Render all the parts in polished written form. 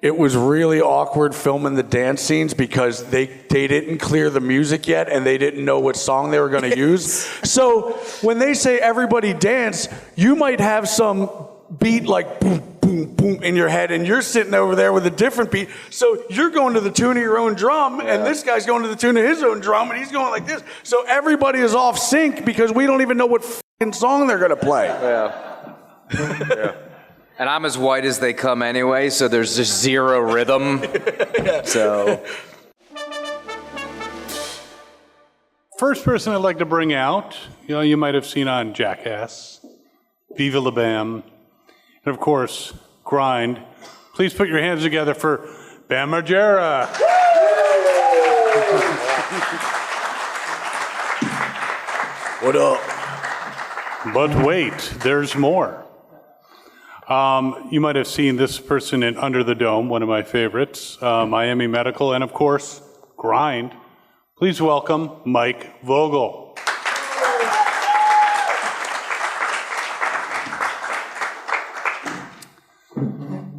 it was really awkward filming the dance scenes because they didn't clear the music yet and they didn't know what song they were going to use. So when they say everybody dance, you might have some beat like boom, boom, boom in your head and you're sitting over there with a different beat. So you're going to the tune of your own drum and this guy's going to the tune of his own drum and he's going like this. So everybody is off sync because we don't even know what f***ing song they're going to play. Yeah. And I'm as white as they come anyway, so there's just zero rhythm. So, first person I'd like to bring out, you might have seen on Jackass, Viva La Bam, and of course, Grind. Please put your hands together for Bam Margera. What up? But wait, there's more. You might have seen this person in Under the Dome, one of my favorites, Miami Medical, and of course, Grind. Please welcome Mike Vogel.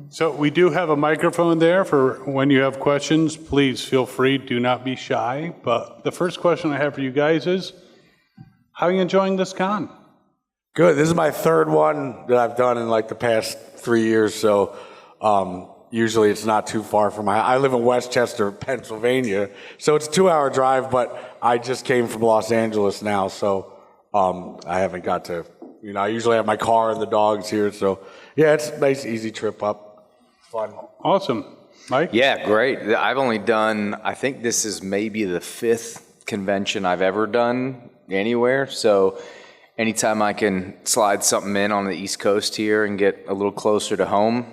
So we do have a microphone there for when you have questions. Please feel free, do not be shy. But the first question I have for you guys is, how are you enjoying this con? Good. This is my third one that I've done in like the past 3 years. So usually it's not too far from I live in Westchester, Pennsylvania. So it's a 2-hour drive, but I just came from Los Angeles now. So I haven't got to, I usually have my car and the dogs here. So yeah, it's a nice, easy trip up. Fun. Awesome. Mike? yeah, great. I've only done, I think this is maybe the 5th convention I've ever done anywhere. So anytime I can slide something in on the East Coast here and get a little closer to home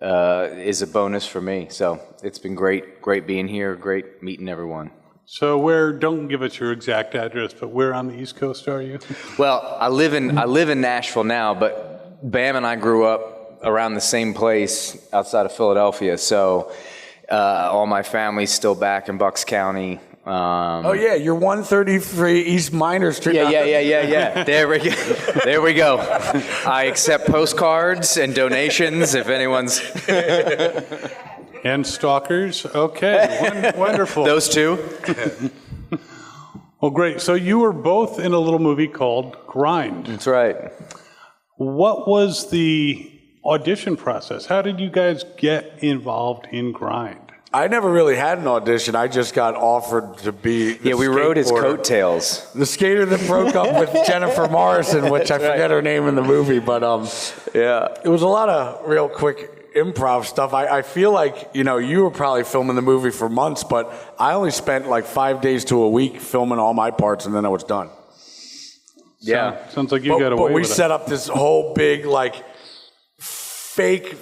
is a bonus for me. So it's been great being here, great meeting everyone. So don't give us your exact address, but where on the East Coast are you? Well, I live in Nashville now, but Bam and I grew up around the same place outside of Philadelphia. So all my family's still back in Bucks County. Oh yeah, you're 133 East Minor Street. Yeah. There we go. I accept postcards and donations if anyone's. And stalkers. Okay, wonderful. Those two. Well, great. So you were both in a little movie called Grind. That's right. What was the audition process? How did you guys get involved in Grind? I never really had an audition. I just got offered to be the we rode his skateboarder. Coattails. The skater that broke up with Jennifer Morrison, which I forget her name in the movie, but it was a lot of real quick improv stuff. I feel like, you were probably filming the movie for months, but I only spent like 5 days to a week filming all my parts, and then I was done. Yeah. Sounds like you got away with it. But we set up this whole big, fake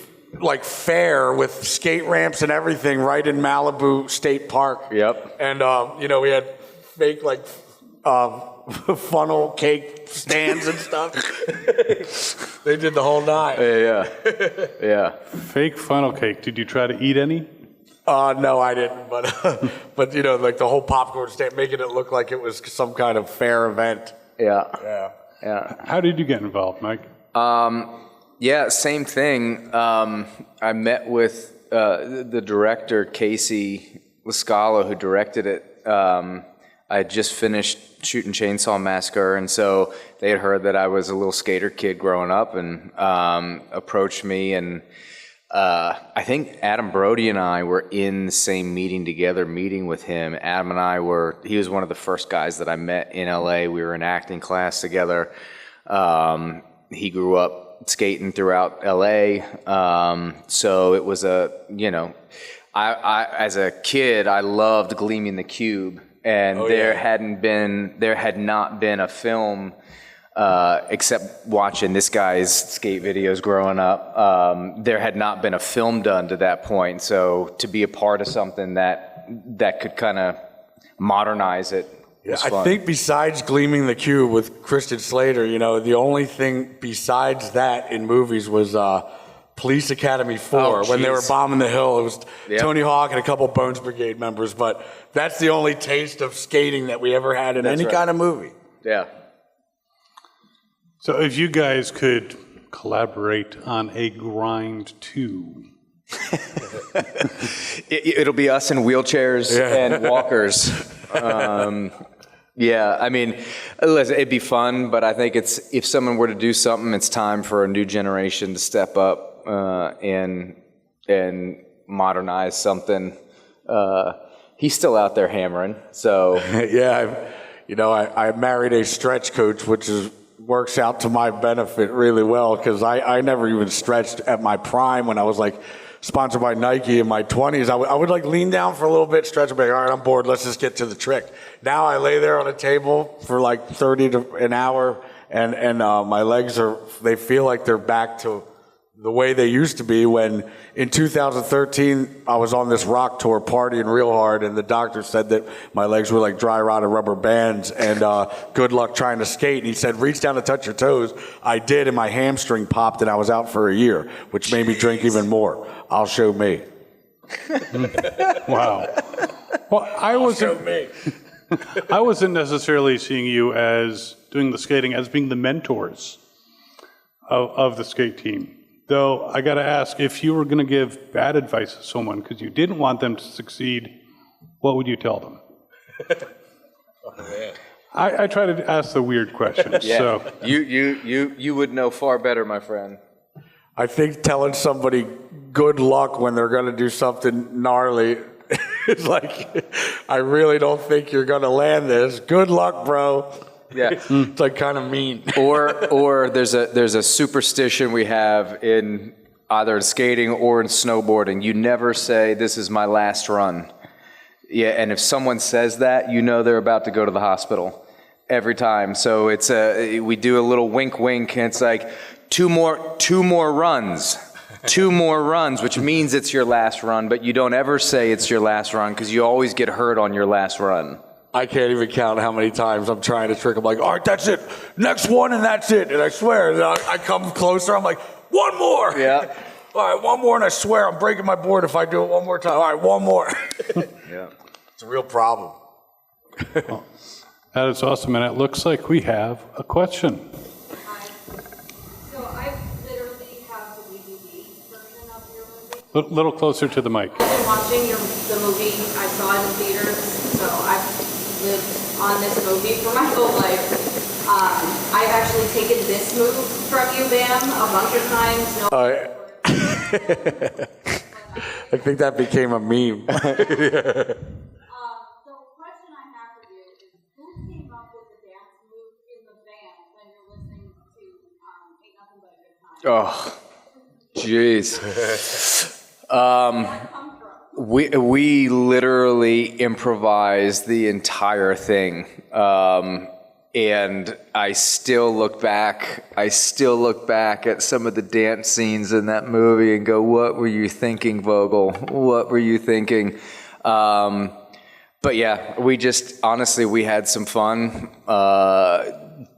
fair with skate ramps and everything right in Malibu State Park. Yep. And, we had fake, funnel cake stands and stuff. They did the whole night. Yeah. Fake funnel cake. Did you try to eat any? No, I didn't. But the whole popcorn stand, making it look like it was some kind of fair event. Yeah. How did you get involved, Mike? Yeah, same thing. I met with the director, Casey Lascala, who directed it. I had just finished shooting Chainsaw Massacre, and so they had heard that I was a little skater kid growing up and approached me. And I think Adam Brody and I were in the same meeting with him. Adam and he was one of the first guys that I met in LA. We were in acting class together. He grew up skating throughout LA. So it was I as a kid, I loved Gleaming the Cube. And there had not been a film, except watching this guy's skate videos growing up. There had not been a film done to that point. So to be a part of something that could kind of modernize it. I think besides Gleaming the Cube with Christian Slater, the only thing besides that in movies was Police Academy 4, when they were bombing the hill. It was Tony Hawk and a couple Bones Brigade members, but that's the only taste of skating that we ever had in any kind of movie. Yeah. So if you guys could collaborate on a Grind 2, It'll be us in wheelchairs and walkers. Yeah, I mean, listen, it'd be fun, but I think if someone were to do something, it's time for a new generation to step up and modernize something. He's still out there hammering, so. Yeah, I married a stretch coach, which works out to my benefit really well, because I never even stretched at my prime when I was like sponsored by Nike in my 20s. I would like lean down for a little bit, stretch, and be like, all right, I'm bored, let's just get to the trick. Now I lay there on a table for like 30 to an hour, and my legs they feel like they're back to the way they used to be when in 2013 I was on this rock tour partying real hard, and the doctor said that my legs were like dry rotted rubber bands, and good luck trying to skate. And he said, reach down to touch your toes. I did, and my hamstring popped, and I was out for a year, which made me drink even more. I'll show me. Wow. Well, I wasn't necessarily seeing you as doing the skating, as being the mentors of the skate team. Though I got to ask, if you were going to give bad advice to someone because you didn't want them to succeed, what would you tell them? I try to ask the weird questions. Yeah. So You would know far better, my friend. I think telling somebody good luck when they're going to do something gnarly is like, I really don't think you're going to land this. Good luck, bro. Yeah. It's like kind of mean. Or there's a superstition we have in either skating or in snowboarding. You never say, this is my last run. Yeah, and if someone says that, you know they're about to go to the hospital every time. So we do a little wink wink, and it's like two more runs. 2 more runs, which means it's your last run, but you don't ever say it's your last run because you always get hurt on your last run. I can't even count how many times I'm trying to trick them. Like, all right, that's it. Next one, and that's it. And I swear, and I come closer. I'm like, one more. Yeah. All right, one more, and I swear I'm breaking my board if I do it one more time. All right, one more. Yeah. It's a real problem. well, that is awesome, and it looks like we have a question. Hi. So I literally have the DVD version of your movie. Little closer to the mic. I've been watching the movie. I saw it in theaters, so I've lived on this movie for my whole life. I've actually taken this move from you, Bam, a bunch of times. No. I think that became a meme. The question I have for you is, who came up with the dance move in the van when you're listening to Ain't Nothing But a Good Time? Oh, jeez. We literally improvised the entire thing. And I still look back at some of the dance scenes in that movie and go, what were you thinking, Vogel? What were you thinking? But yeah, we had some fun,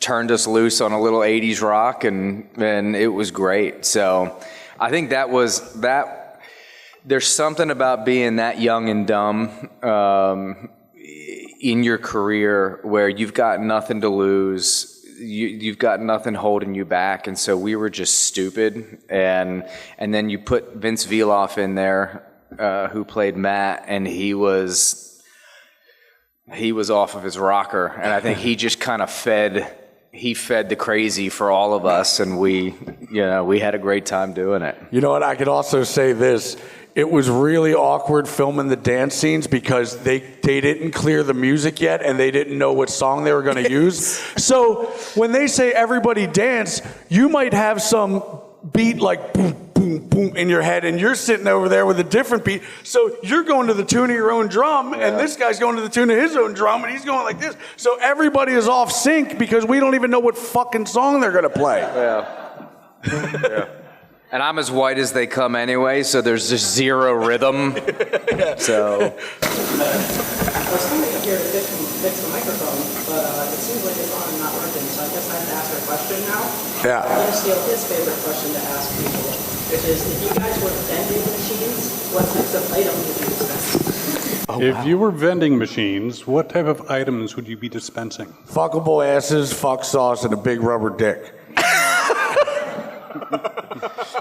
turned us loose on a little 80s rock, and it was great. So I think there's something about being that young and dumb, in your career where you've got nothing to lose, you've got nothing holding you back, and so we were just stupid. And then you put Vince Viloff in there, who played Matt, and he was off of his rocker, and I think he just kind of fed the crazy for all of us, and we had a great time doing it. You know what? I could also say this. It was really awkward filming the dance scenes because they didn't clear the music yet, and they didn't know what song they were going to use. So when they say everybody dance, you might have some beat like boom, boom, boom in your head, and you're sitting over there with a different beat. So you're going to the tune of your own drum, and this guy's going to the tune of his own drum, and he's going like this. So everybody is off sync because we don't even know what fucking song they're going to play. Yeah. And I'm as white as they come anyway, so there's just zero rhythm. So. I was coming up here to fix the microphone, but it seems like it's on and not working, so I guess I have to ask a question now. Yeah. I'm going to steal his favorite question to ask people, which is, if you guys were vending machines, what types of items would you dispense? If you were vending machines, what type of items would you be dispensing? Fuckable asses, fuck sauce, and a big rubber dick.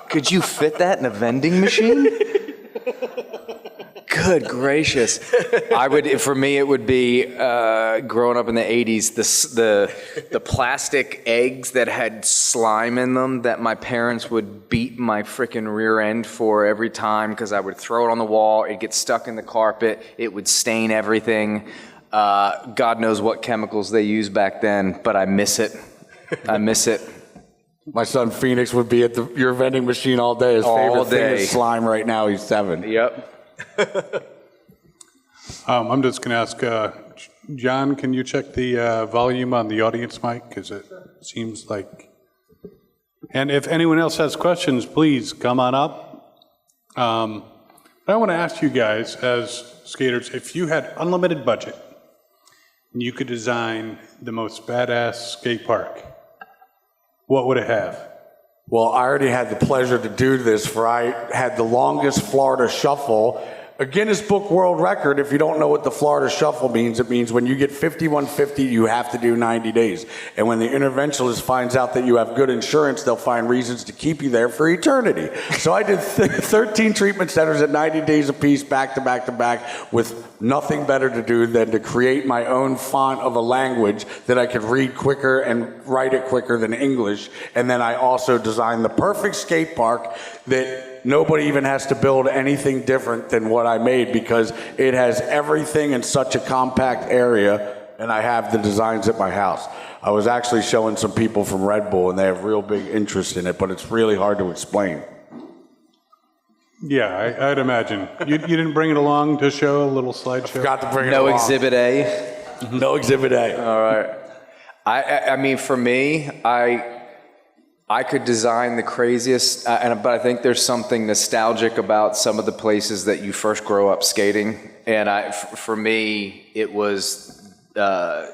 Could you fit that in a vending machine? Good gracious. For me, it would be growing up in the 80s, the plastic eggs that had slime in them that my parents would beat my freaking rear end for every time because I would throw it on the wall, it'd get stuck in the carpet, it would stain everything. God knows what chemicals they used back then, but I miss it. I miss it. My son Phoenix would be at your vending machine all day. His favorite thing is slime right now. He's 7. Yep. I'm just going to ask, John, can you check the volume on the audience mic? Because it seems like... And if anyone else has questions, please come on up. But I want to ask you guys, as skaters, if you had unlimited budget, and you could design the most badass skate park, what would it have? Well, I already had the pleasure to do this, for I had the longest Florida shuffle, a Guinness Book World Record. If you don't know what the Florida Shuffle means, it means when you get 5150, you have to do 90 days. And when the interventionist finds out that you have good insurance, they'll find reasons to keep you there for eternity. So I did 13 treatment centers at 90 days apiece, back to back to back, with nothing better to do than to create my own font of a language that I could read quicker and write it quicker than English. And then I also designed the perfect skate park that nobody even has to build anything different than what I made, because it has everything in such a compact area, and I have the designs at my house. I was actually showing some people from Red Bull, and they have real big interest in it, but it's really hard to explain. Yeah, I'd imagine. You didn't bring it along to show, a little slideshow? Forgot to bring it No along. Exhibit A? No Exhibit A. All right. I mean, for me, I could design the craziest, but I think there's something nostalgic about some of the places that you first grow up skating. And for me, it was out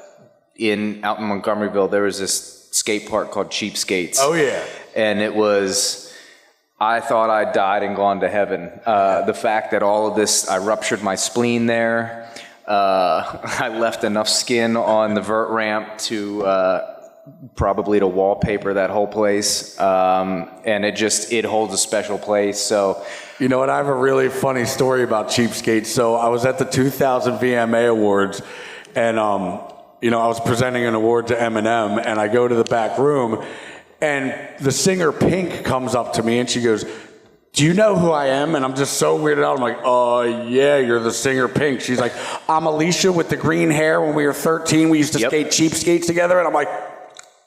in Montgomeryville, there was this skate park called Cheap Skates. Oh, yeah. And it was, I thought I died and gone to heaven. The fact that all of this, I ruptured my spleen there. I left enough skin on the vert ramp to probably to wallpaper that whole place, and it holds a special place. So, you know what? I have a really funny story about Cheapskates. So I was at the 2000 VMA Awards, and I was presenting an award to Eminem, and I go to the back room, and the singer Pink comes up to me, and she goes, "Do you know who I am?" And I'm just so weirded out. I'm like, "Oh, yeah, you're the singer Pink." She's like, "I'm Alicia with the green hair. When we were 13, we used to skate Cheapskates together." And I'm like,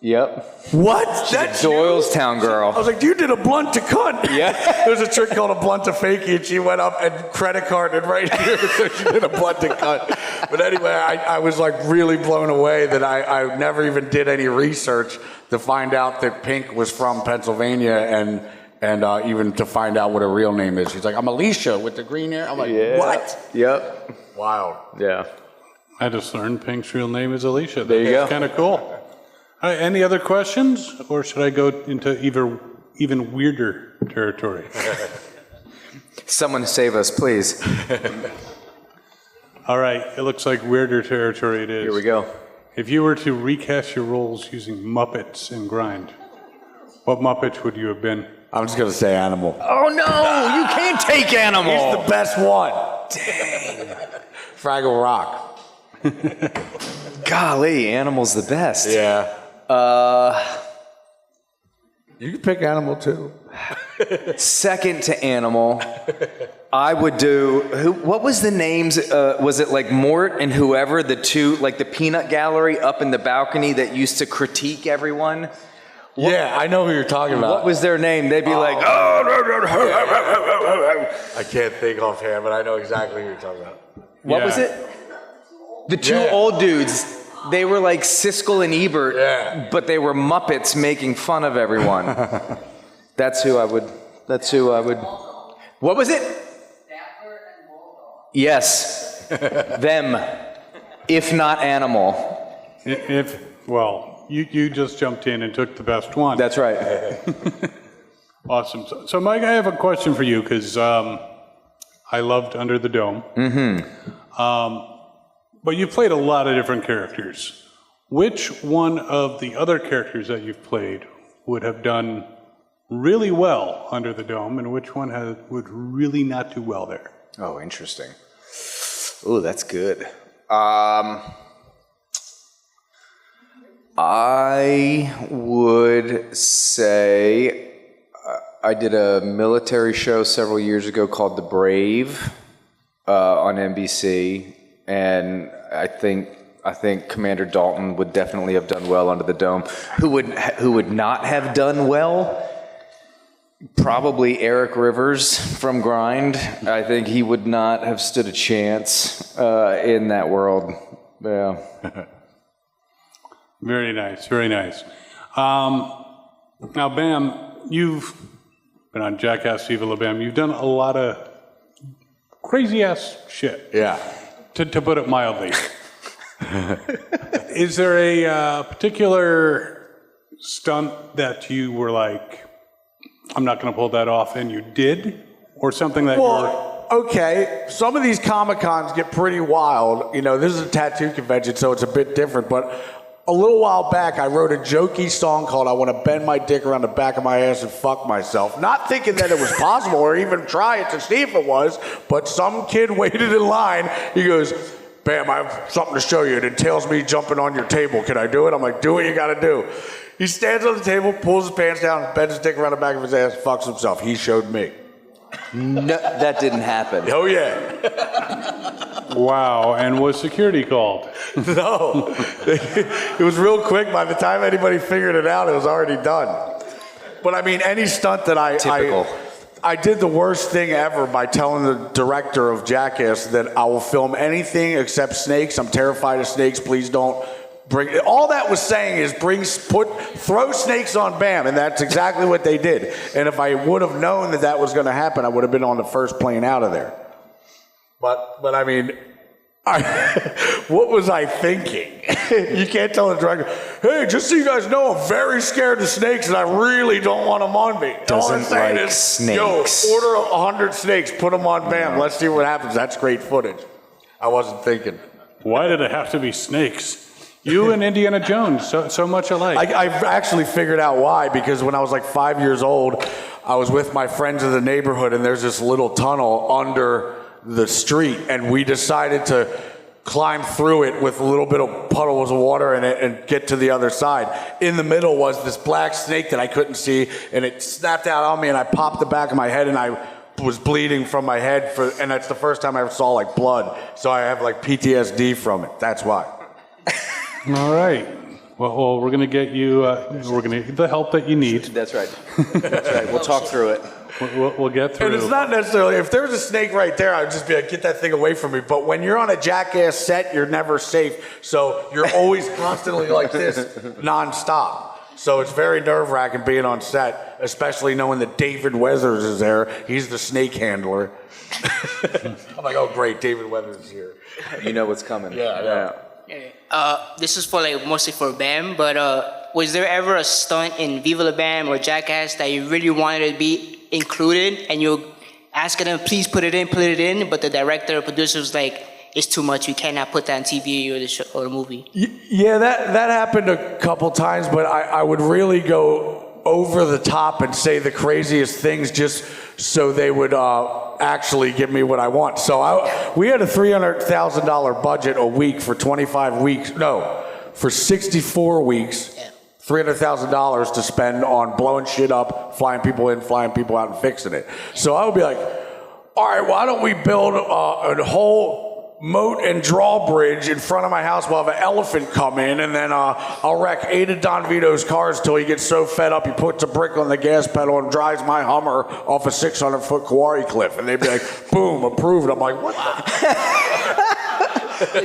yep. "What? She's a Doylestown girl. I was like, "You did a blunt to cunt." Yeah. There's a trick called a blunt to fakie, and she went up and credit carded right here, so she did a blunt to cunt. But anyway, I was like really blown away that I never even did any research to find out that Pink was from Pennsylvania, and even to find out what her real name is. She's like, "I'm Alicia with the green hair." I'm like, "What?" Yep. Wild. Yeah. I just learned Pink's real name is Alicia. There you go. That's kind of cool. All right, any other questions, or should I go into even weirder territory? Someone save us, please. All right, it looks like weirder territory it is. Here we go. If you were to recast your roles using Muppets in Grind, what Muppet would you have been? I'm just going to say Animal. Oh, no, you can't take Animal. He's the best one. Dang. Fraggle Rock. Golly, Animal's the best. Yeah. You can pick Animal too. Second to Animal, I would do, what was the names? Was it like Mort and whoever, the two, like the peanut gallery up in the balcony that used to critique everyone? Yeah, I know who you're talking about. What was their name? They'd be like, I can't think offhand, but I know exactly who you're talking about. what was it? The two old dudes. They were like Siskel and Ebert, but they were Muppets making fun of everyone. That's who I would. What was it? Yes. Them. If not Animal. You just jumped in and took the best one. That's right. Awesome. So Mike, I have a question for you, because I loved Under the Dome. Mm-hmm. But you've played a lot of different characters. Which one of the other characters that you've played would have done really well under the dome, and which one would really not do well there? Oh, interesting. Oh, that's good. I would say I did a military show several years ago called The Brave on NBC, and I think Commander Dalton would definitely have done well under the dome. Who would not have done well? Probably Eric Rivers from Grind. I think he would not have stood a chance in that world. Yeah. Very nice, very nice. Now, Bam, you've been on Jackass, Viva La Bam. You've done a lot of crazy-ass shit. Yeah. To put it mildly. Is there a particular stunt that you were like, I'm not going to pull that off, and you did? Or something that okay, some of these Comic-Cons get pretty wild. You know, this is a tattoo convention, so it's a bit different, but a little while back, I wrote a jokey song called I Want to Bend My Dick Around the Back of My Ass and Fuck Myself, not thinking that it was possible or even try it to see if it was, but some kid waited in line. He goes, Bam, I have something to show you. It entails me jumping on your table. Can I do it? I'm like, do what you got to do. He stands on the table, pulls his pants down, bends his dick around the back of his ass, fucks himself. He showed me. No, that didn't happen. Oh, yeah. Wow, and was security called? No. It was real quick. By the time anybody figured it out, it was already done. But I mean, any stunt that I did the worst thing ever by telling the director of Jackass that I will film anything except snakes. I'm terrified of snakes. Please don't bring. All that was saying is throw snakes on Bam, and that's exactly what they did. And if I would have known that was going to happen, I would have been on the first plane out of there. But I mean, what was I thinking? You can't tell the director, hey, just so you guys know, I'm very scared of snakes and I really don't want them on me. All I'm saying is, snakes. Yo, order 100 snakes, put them on Bam. Let's see what happens. That's great footage. I wasn't thinking. Why did it have to be snakes? You and Indiana Jones, so much alike. I've actually figured out why, because when I was like 5 years old, I was with my friends in the neighborhood and there's this little tunnel under the street, and we decided to climb through it with a little bit of puddles of water in it and get to the other side. In the middle was this black snake that I couldn't see, and it snapped out on me, and I popped the back of my head, and I was bleeding from my head, and that's the first time I ever saw like blood. So I have like PTSD from it. That's why. All right. Well, we're going to get you. We're going to get the help that you need. That's right. That's right. We'll talk through it. We'll get through. And it's not necessarily, if there's a snake right there, I'd just be like, get that thing away from me. But when you're on a Jackass set, you're never safe. So you're always constantly like this, nonstop. So it's very nerve-wracking being on set, especially knowing that David Weathers is there. He's the snake handler. I'm like, oh, great, David Weathers is here. You know what's coming. Yeah. This is for mostly for Bam, but was there ever a stunt in Viva La Bam or Jackass that you really wanted to be included, and you're asking them, please put it in, but the director or producer was like, it's too much, you cannot put that on TV or the show or the movie? Yeah, that happened a couple times, but I would really go over the top and say the craziest things just so they would actually give me what I want. So we had a $300,000 budget a week for 25 weeks. No, for 64 weeks. Yeah. $300,000 to spend on blowing shit up, flying people in, flying people out, and fixing it. So I would be like, all right, why don't we build a whole moat and drawbridge in front of my house? We'll have an elephant come in, and then I'll wreck 8 of Don Vito's cars till he gets so fed up he puts a brick on the gas pedal and drives my Hummer off a 600-foot quarry cliff. And they'd be like, boom, approved. I'm like, what the?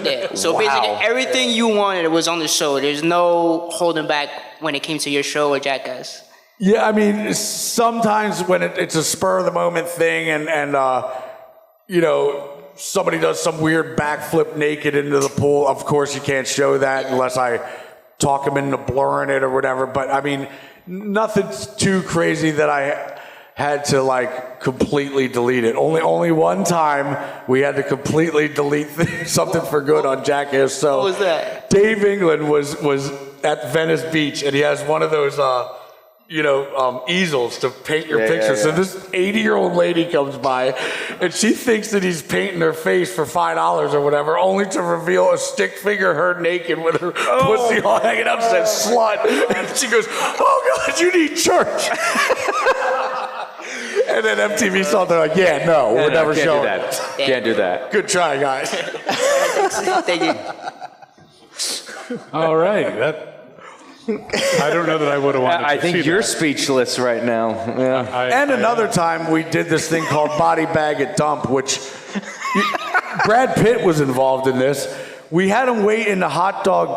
Yeah. So basically everything you wanted was on the show. There's no holding back when it came to your show or Jackass. Yeah, I mean, sometimes when it's a spur of the moment thing and you know, somebody does some weird backflip naked into the pool, of course you can't show that unless I talk them into blurring it or whatever. But I mean, nothing too crazy that I had to like completely delete it. Only one time we had to completely delete something for good on Jackass. So what was that? Dave England was at Venice Beach, and he has one of those easels to paint your picture. yeah. So this 80-year-old lady comes by, and she thinks that he's painting her face for $5 or whatever, only to reveal a stick figure her naked with her pussy all hanging up, says slut. And she goes, "Oh God, you need church." And then MTV saw, they're like, "Yeah, no, we're never can't showing do that. Can't do that. Good try, guys. Thank you. All right. I don't know that I would have wanted to I think see you're that. speechless right now. Yeah. And another time we did this thing called Body Bag at Dump, which Brad Pitt was involved in this. We had him wait in the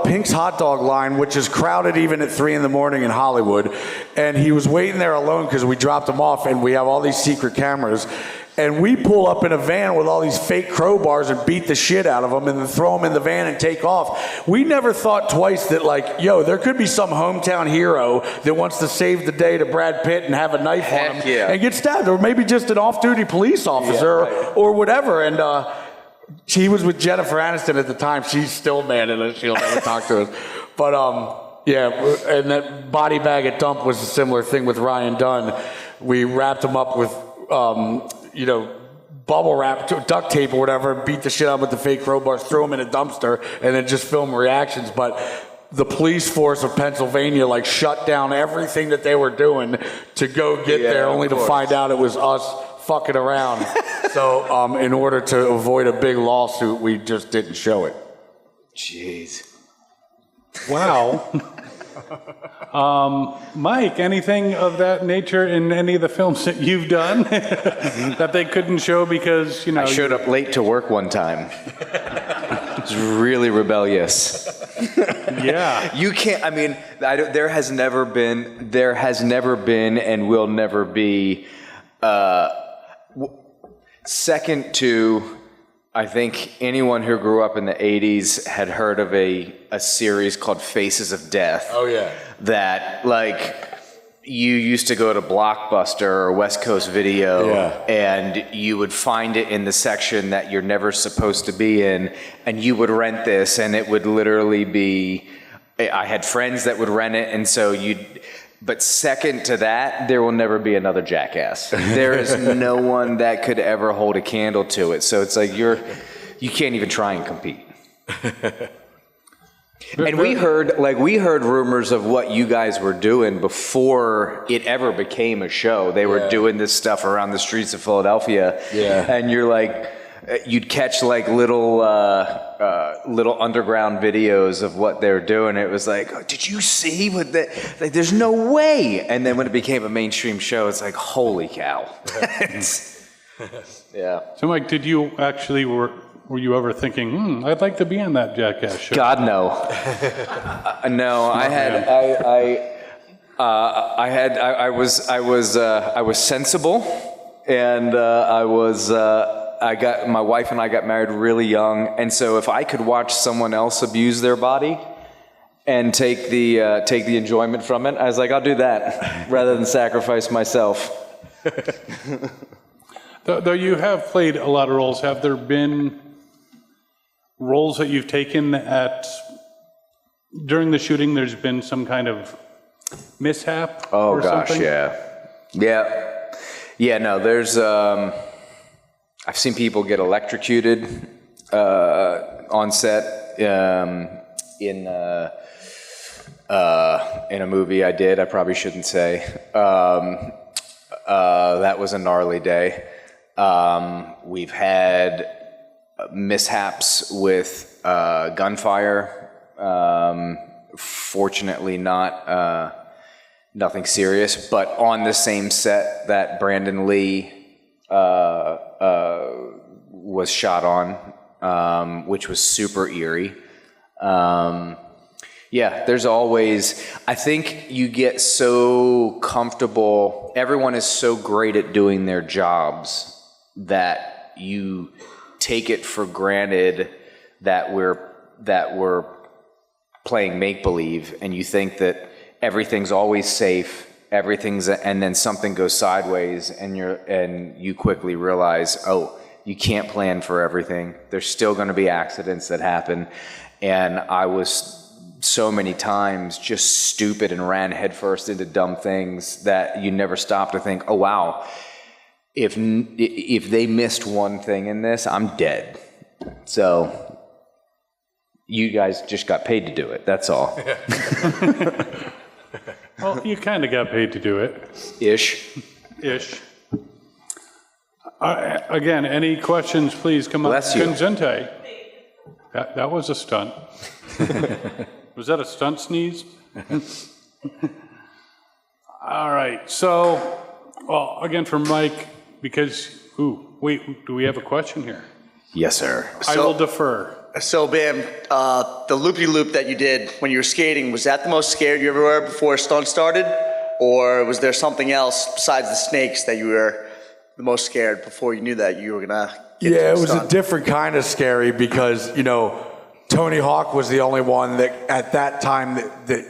Pink's hot dog line, which is crowded even at 3 a.m. in Hollywood. And he was waiting there alone because we dropped him off, and we have all these secret cameras. And we pull up in a van with all these fake crowbars and beat the shit out of them and then throw them in the van and take off. We never thought twice that, there could be some hometown hero that wants to save the day to Brad Pitt and have a knife on him and get stabbed. Or maybe just an off-duty police officer or whatever. And he was with Jennifer Aniston at the time. She's still mad at us. She'll never talk to us. But, and that Body Bag at Dump was a similar thing with Ryan Dunn. We wrapped him up with... bubble wrap, duct tape or whatever, beat the shit out with the fake crowbars, throw them in a dumpster, and then just film reactions. But the police force of Pennsylvania shut down everything that they were doing to go get there, only to find out it was us fucking around. So in order to avoid a big lawsuit, we just didn't show it. Jeez. Wow. Mike, anything of that nature in any of the films that you've done that they couldn't show because, I showed up late to work one time. It was really rebellious. Yeah. You can't, there has never been and will never be, second to, I think anyone who grew up in the 80s had heard of a series called Faces of Death. Oh, yeah. That, you used to go to Blockbuster or West Coast Video, and you would find it in the section that you're never supposed to be in, and you would rent this, and it would literally be... I had friends that would rent it, and so But second to that, there will never be another Jackass. There is no one that could ever hold a candle to it. So it's you can't even try and compete. And we heard rumors of what you guys were doing before it ever became a show. They were doing this stuff around the streets of Philadelphia. Yeah. And you'd catch little underground videos of what they're doing. It was did you see what that? There's no way. And then when it became a mainstream show, it's holy cow. Yeah. So, Mike, did you actually were you ever thinking, I'd like to be on that Jackass show? God, no. No, I was sensible, and my wife and I got married really young, and so if I could watch someone else abuse their body and take the enjoyment from it, I was I'll do that rather than sacrifice myself. Though you have played a lot of roles, have there been roles that you've taken during the shooting? There's been some kind of mishap? Oh gosh, something? yeah. No, there's. I've seen people get electrocuted on set in a movie I did. I probably shouldn't say. That was a gnarly day. We've had mishaps with gunfire. Fortunately, nothing serious. But on the same set that Brandon Lee was shot on, which was super eerie. There's always, I think you get so comfortable, everyone is so great at doing their jobs that you take it for granted that we're playing make-believe, and you think that everything's always safe, and then something goes sideways, and you quickly realize, you can't plan for everything. There's still going to be accidents that happen, and I was so many times just stupid and ran headfirst into dumb things that you never stop to think, oh wow, if they missed one thing in this, I'm dead. So you guys just got paid to do it, that's all. Well, you kind of got paid to do it. Ish. Again, any questions, please come up. Bless you. Consente. That was a stunt. Was that a stunt sneeze? All right, so, well, again for Mike, because, wait, do we have a question here? Yes, sir. I will defer. So, Bam, the loopy-loop that you did when you were skating, was that the most scared you ever were before a stunt started? Or was there something else besides the snakes that you were the most scared before you knew that you were going to get Yeah, into it was stunt? a different kind of scary because, Tony Hawk was the only one that at that time that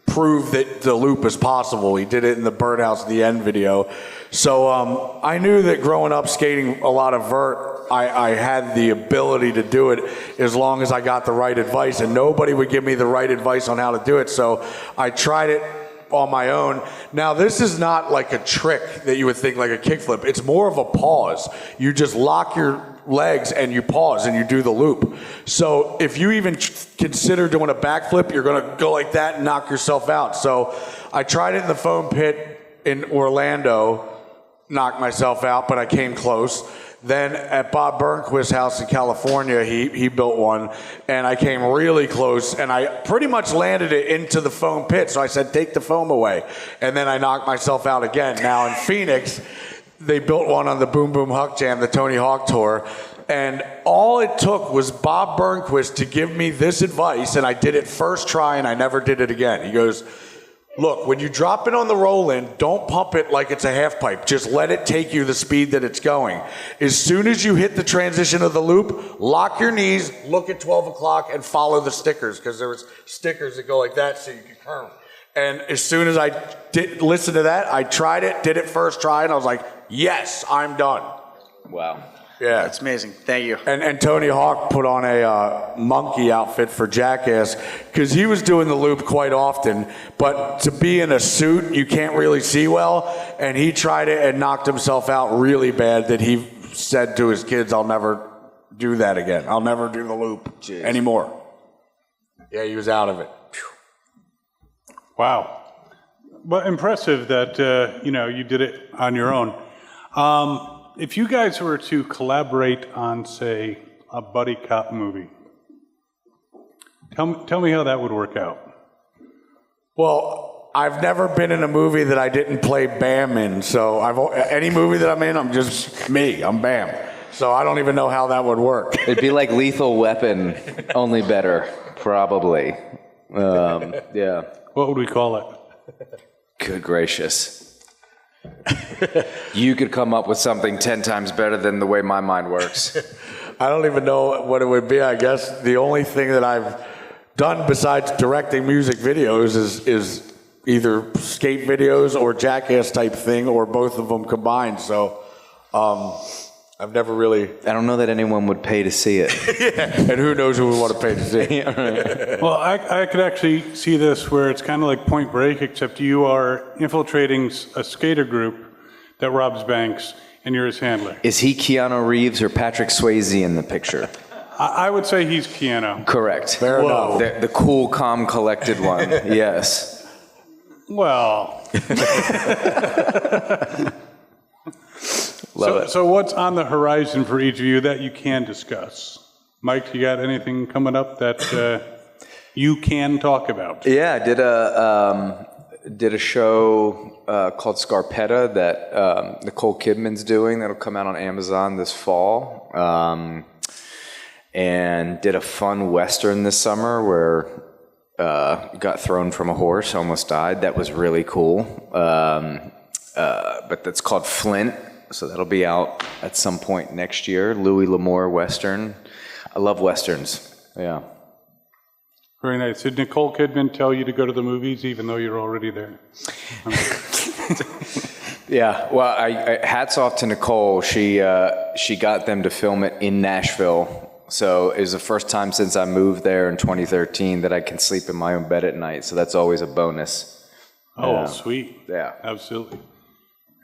proved that the loop is possible. He did it in the Birdhouse The End video. So I knew that growing up skating a lot of vert, I had the ability to do it as long as I got the right advice, and nobody would give me the right advice on how to do it. So I tried it on my own. Now, this is not like a trick that you would think like a kickflip. It's more of a pause. You just lock your legs and you pause and you do the loop. So if you even consider doing a backflip, you're going to go like that and knock yourself out. So I tried it in the foam pit in Orlando, knocked myself out, but I came close. Then at Bob Burnquist's house in California, he built one, and I came really close, and I pretty much landed it into the foam pit. So I said, take the foam away. And then I knocked myself out again. Now in Phoenix, they built one on the Boom Boom Huck Jam, the Tony Hawk Tour, and all it took was Bob Burnquist to give me this advice, and I did it first try, and I never did it again. He goes, look, when you drop it on the roll-in, don't pump it like it's a half pipe. Just let it take you the speed that it's going. As soon as you hit the transition of the loop, lock your knees, look at 12 o'clock, and follow the stickers, because there was stickers that go like that so you can turn. And as soon as I did listen to that, I tried it, did it first try, and I was like, yes, I'm done. Wow. Yeah. That's amazing. Thank you. And Tony Hawk put on a monkey outfit for Jackass because he was doing the loop quite often, but to be in a suit, you can't really see well, and he tried it and knocked himself out really bad that he said to his kids, I'll never do that again. I'll never do the loop anymore. Yeah, he was out of it. Wow. But impressive that, you did it on your own. If you guys were to collaborate on, say, a buddy cop movie, tell me how that would work out. Well, I've never been in a movie that I didn't play Bam in, so any movie that I'm in, I'm just me. I'm Bam. So I don't even know how that would work. It'd be like Lethal Weapon, only better, probably. Yeah. What would we call it? Good gracious. You could come up with something 10 times better than the way my mind works. I don't even know what it would be. I guess the only thing that I've done besides directing music videos is either skate videos or Jackass type thing or both of them combined. So I've never really... I don't know that anyone would pay to see it. Yeah, and who knows who would want to pay to see it. Well, I could actually see this where it's kind of like Point Break, except you are infiltrating a skater group that robs banks, and you're his handler. Is he Keanu Reeves or Patrick Swayze in the picture? I would say he's Keanu. Correct. Fair enough. The cool, calm, collected one. Yes. Well... Love it. So what's on the horizon for each of you that you can discuss? Mike, you got anything coming up that you can talk about? Yeah, I did a show called Scarpetta that Nicole Kidman's doing. That'll come out on Amazon this fall. And did a fun Western this summer where got thrown from a horse, almost died. That was really cool. But that's called Flint. So that'll be out at some point next year. Louis L'Amour Western. I love Westerns. Yeah. Very nice. Did Nicole Kidman tell you to go to the movies even though you're already there? Yeah. Well, I hats off to Nicole. She got them to film it in Nashville So it was the first time since I moved there in 2013 that I can sleep in my own bed at night. So that's always a bonus. Oh, sweet. Yeah. Absolutely.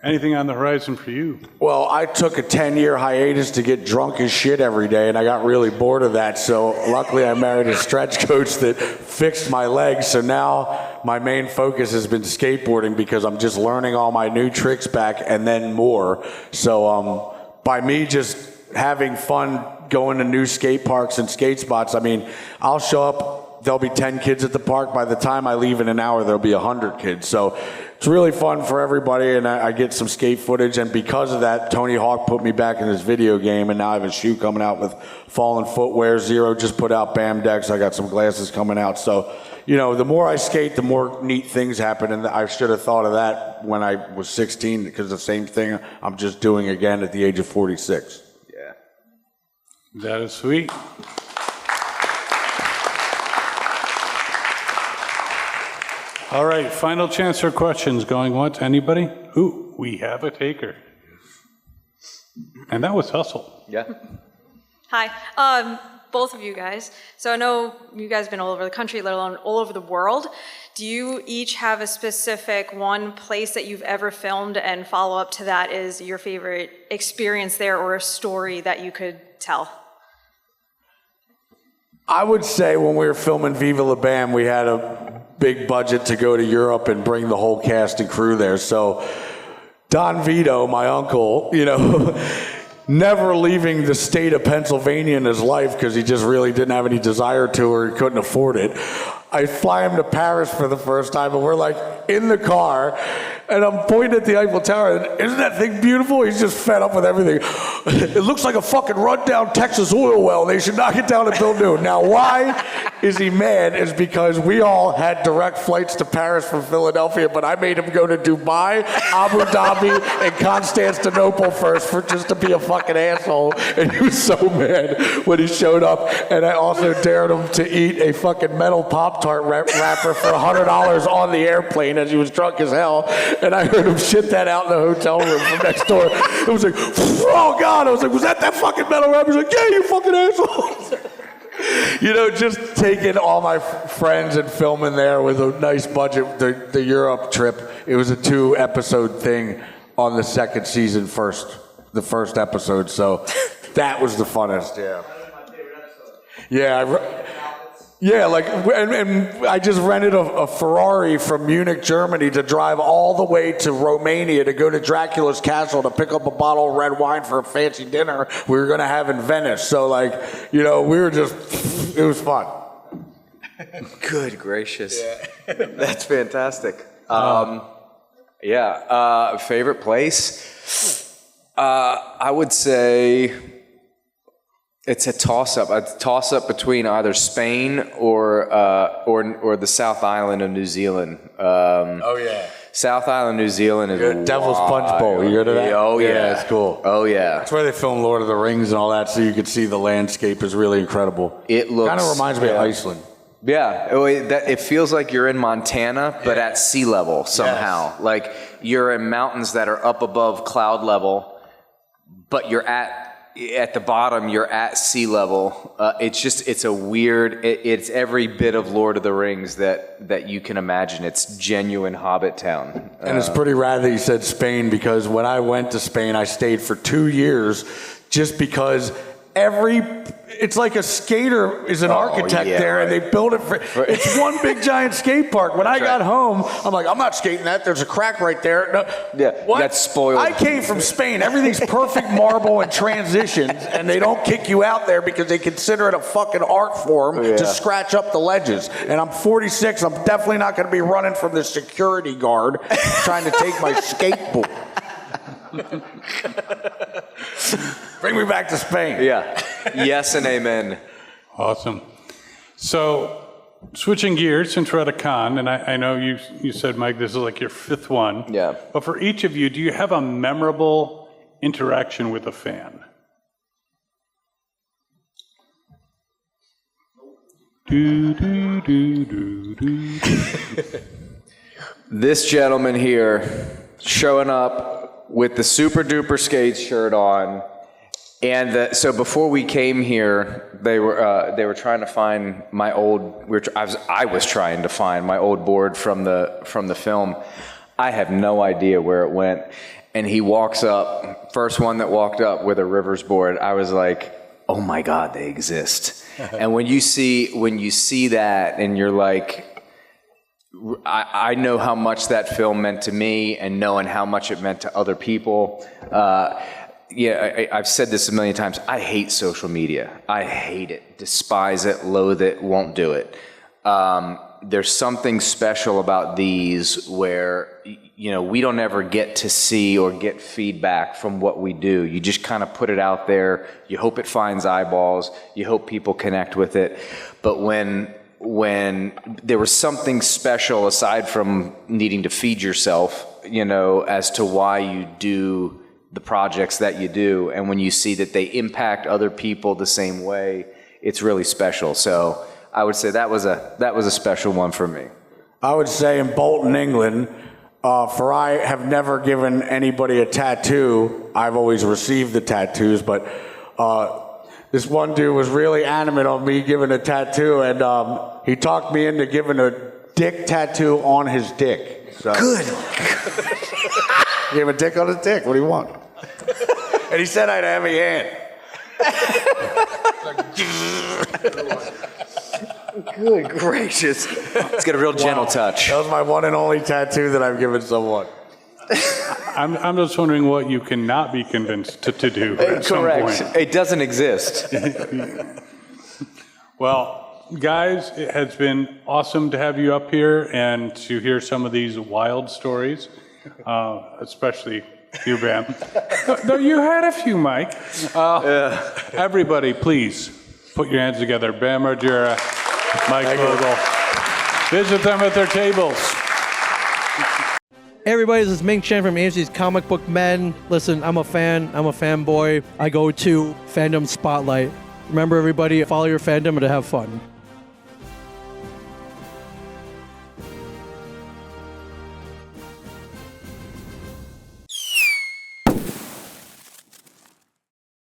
Anything on the horizon for you? Well, I took a 10-year hiatus to get drunk as shit every day, and I got really bored of that. So luckily I married a stretch coach that fixed my legs. So now my main focus has been skateboarding because I'm just learning all my new tricks back and then more. So by me just having fun going to new skate parks and skate spots, I mean, I'll show up, there'll be 10 kids at the park. By the time I leave in an hour, there'll be 100 kids. So it's really fun for everybody, and I get some skate footage. And because of that, Tony Hawk put me back in this video game, and now I have a shoe coming out with Fallen Footwear. Zero just put out Bam Decks. I got some glasses coming out. So, you know, the more I skate, the more neat things happen. And I should have thought of that when I was 16, because the same thing I'm just doing again at the age of 46. Yeah. That is sweet. All right, final chance for questions. Going once, anybody? Ooh, we have a taker. And that was Hustle. Yeah. Hi, both of you guys. So I know you guys have been all over the country, let alone all over the world. Do you each have a specific one place that you've ever filmed, and follow up to that is your favorite experience there or a story that you could tell? I would say when we were filming Viva La Bam, we had a big budget to go to Europe and bring the whole cast and crew there. So Don Vito, my uncle, you know, never leaving the state of Pennsylvania in his life because he just really didn't have any desire to, or he couldn't afford it. I fly him to Paris for the first time, and we're like in the car, and I'm pointing at the Eiffel Tower, and isn't that thing beautiful? He's just fed up with everything. It looks like a fucking rundown Texas oil well. They should knock it down and build new. Now, why is he mad? Is because we all had direct flights to Paris from Philadelphia, but I made him go to Dubai, Abu Dhabi, and Constantinople first for just to be a fucking asshole. And he was so mad when he showed up. And I also dared him to eat a fucking metal Pop-Tart wrapper for $100 on the airplane as he was drunk as hell. And I heard him shit that out in the hotel room from next door. It was like, oh God. I was like, was that fucking metal wrapper? He's like, yeah, you fucking asshole. You know, just taking all my friends and filming there with a nice budget, the Europe trip. It was a 2-episode thing on the second season the first episode. So that was the funnest, yeah. Yeah, yeah, like, and I just rented a Ferrari from Munich, Germany to drive all the way to Romania to go to Dracula's castle to pick up a bottle of red wine for a fancy dinner we were going to have in Venice. So, like, you know, we were just, it was fun. Good gracious. Yeah. That's fantastic. Favorite place? I would say it's a toss-up between either Spain or the South Island of New Zealand. South Island, New Zealand is Devil's Punch Bowl. You go to that? Oh yeah, it's cool. Oh yeah, that's where they filmed Lord of the Rings and all that, so you could see the landscape is really incredible. It looks kind of reminds me of Iceland. Yeah, it feels like you're in Montana, but at sea level somehow. Yes. Like you're in mountains that are up above cloud level, but you're at the bottom, you're at sea level. It's a weird, it's every bit of Lord of the Rings that you can imagine. It's genuine Hobbit town. And it's pretty rad that you said Spain, because when I went to Spain, I stayed for 2 years just because it's like a skater is an architect there, and they build it for it's one big giant skate park. When I got home, I'm like, I'm not skating that. There's a crack right there. No. Yeah, what? That's spoiled. I came from Spain. Everything's perfect marble and transitions, and they don't kick you out there because they consider it a fucking art form to scratch up the ledges. And I'm 46. I'm definitely not going to be running from the security guard trying to take my skateboard. Bring me back to Spain. Yeah. Yes and amen. Awesome. So, switching gears, since we're at a con, and I know you said, Mike, this is like your 5th one. Yeah. But for each of you, do you have a memorable interaction with a fan? This gentleman here showing up with the super duper skate shirt on And so before we came here, they were trying to find my old. I was trying to find my old board from the film. I have no idea where it went. And he walks up, first one that walked up with a Rivers board. I was like, oh my God, they exist. And when you see that, and you're like, I know how much that film meant to me, and knowing how much it meant to other people. I've said this a million times. I hate social media. I hate it, despise it, loathe it, won't do it. There's something special about these where, we don't ever get to see or get feedback from what we do. You just kind of put it out there. You hope it finds eyeballs. You hope people connect with it. But when there was something special aside from needing to feed yourself, as to why you do the projects that you do, and when you see that they impact other people the same way, it's really special. So I would say that was a special one for me. I would say in Bolton, England, for I have never given anybody a tattoo. I've always received the tattoos, but this one dude was really adamant on me giving a tattoo, and he talked me into giving a dick tattoo on his dick. So. Good. Gave him a dick on his dick. What do you want? And he said I'd have a hand. Good gracious. Let's get a real gentle touch. That was my one and only tattoo that I've given someone. I'm just wondering what you cannot be convinced to do at some point. It doesn't exist. Well, guys, it has been awesome to have you up here and to hear some of these wild stories, especially you, Bam. No, you had a few, Mike. Everybody, please put your hands together. Bam Margera, Mike Vogel. Visit them at their tables. Hey everybody, this is Ming Chen from AMC's Comic Book Men. Listen, I'm a fan. I'm a fanboy. I go to Fandom Spotlite. Remember, everybody, follow your fandom and to have fun.